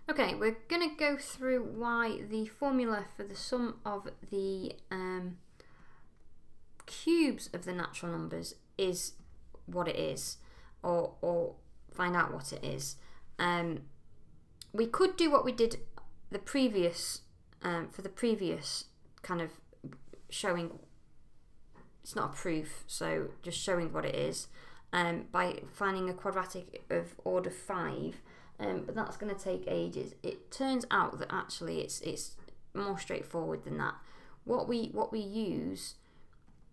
Okay, we're going to go through why the formula for the sum of the cubes of the natural numbers is what it is, or find out what it is. We could do what we did the previous for the previous kind of showing. It's not a proof, so just showing what it is by finding a quadratic of order 5. But that's going to take ages. It turns out that actually it's more straightforward than that. What we use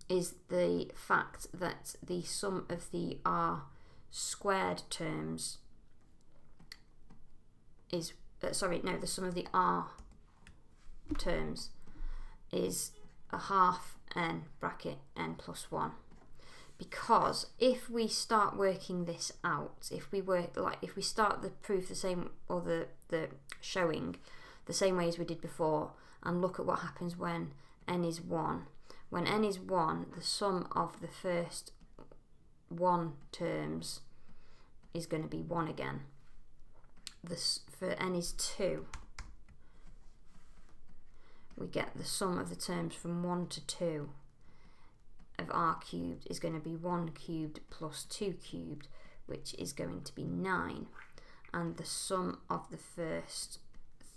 is the fact that the sum of the r squared terms is the sum of the r terms is a half n bracket n plus 1. Because if we start working this out, if we start the proof the same, or the showing the same way as we did before, and look at what happens when n is 1. When n is 1, the sum of the first 1 terms is going to be 1 again. For n is 2, we get the sum of the terms from 1 to 2 of r cubed is going to be 1 cubed plus 2 cubed, which is going to be 9. And the sum of the first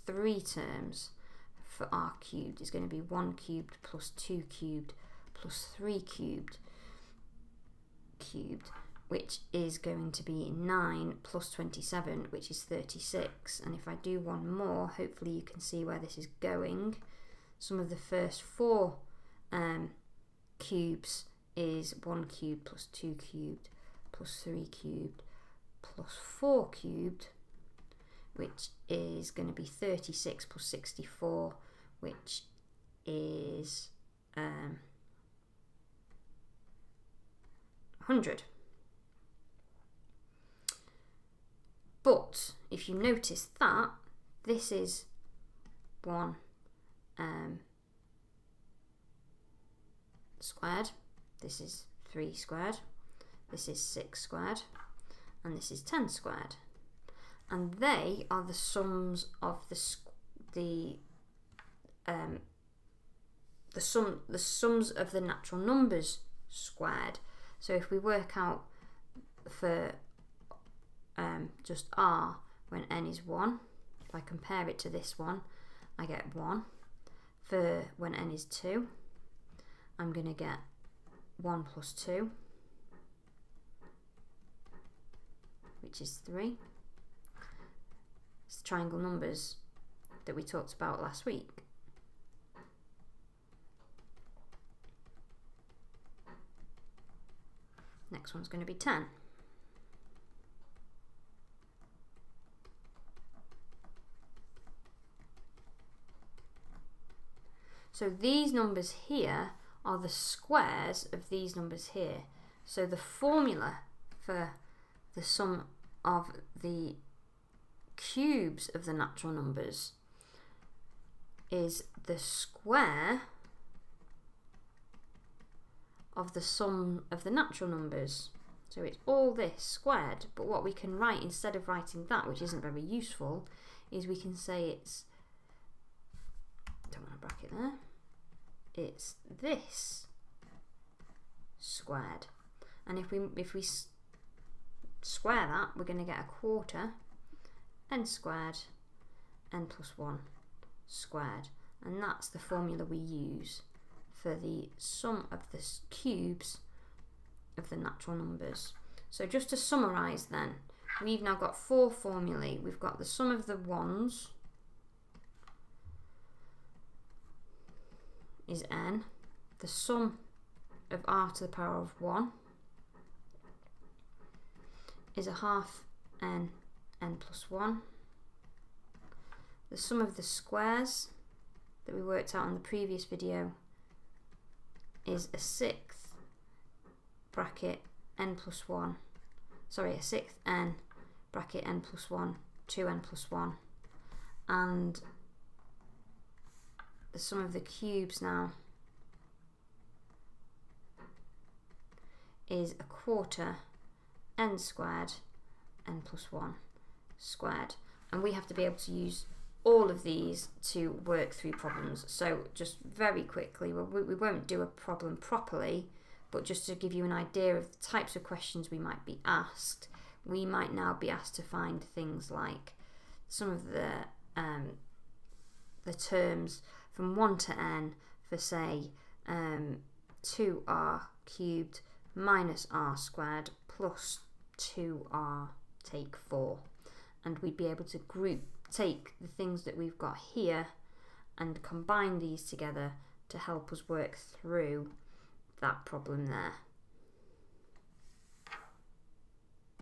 3 terms for r cubed is going to be 1 cubed plus 2 cubed plus 3 cubed, which is going to be 9 plus 27, which is 36. And if I do one more, hopefully you can see where this is going. Sum of the first 4 cubes is 1 cubed plus 2 cubed plus 3 cubed plus 4 cubed, which is going to be 36 plus 64, which is 100. But if you notice that this is 1 squared, this is 3 squared, this is 6 squared, and this is 10 squared, and they are the sums of the sums of the natural numbers squared. So if we work out for just r when n is 1, if I compare it to this one, I get 1. For when n is 2, I'm going to get 1 plus 2, which is 3. It's the triangle numbers that we talked about last week. Next one's going to be 10. So these numbers here are the squares of these numbers here. So the formula for the sum of the cubes of the natural numbers is the square of the sum of the natural numbers. So it's all this squared, but what we can write instead of writing that, which isn't very useful, is we can say it's, don't want a bracket there, it's this squared. And if we square that, we're going to get a quarter n squared n plus 1 squared, and that's the formula we use for the sum of the cubes of the natural numbers. So just to summarise then, we've now got 4 formulae. We've got the sum of the 1s is n, the sum of r to the power of 1 is a half n plus 1. The sum of the squares that we worked out in the previous video is a 6th bracket n plus 1, sorry, a 6th n bracket n plus 1, 2n plus 1, and the sum of the cubes now is a quarter n squared n plus 1 squared. and we have to be able to use all of these to work through problems. So just very quickly, we won't do a problem properly, but just to give you an idea of the types of questions we might be asked, we might now be asked to find things like some of the terms from 1 to n for, say, 2r cubed minus r squared plus 2r take 4. And we'd be able to take the things that we've got here and combine these together to help us work through that problem there.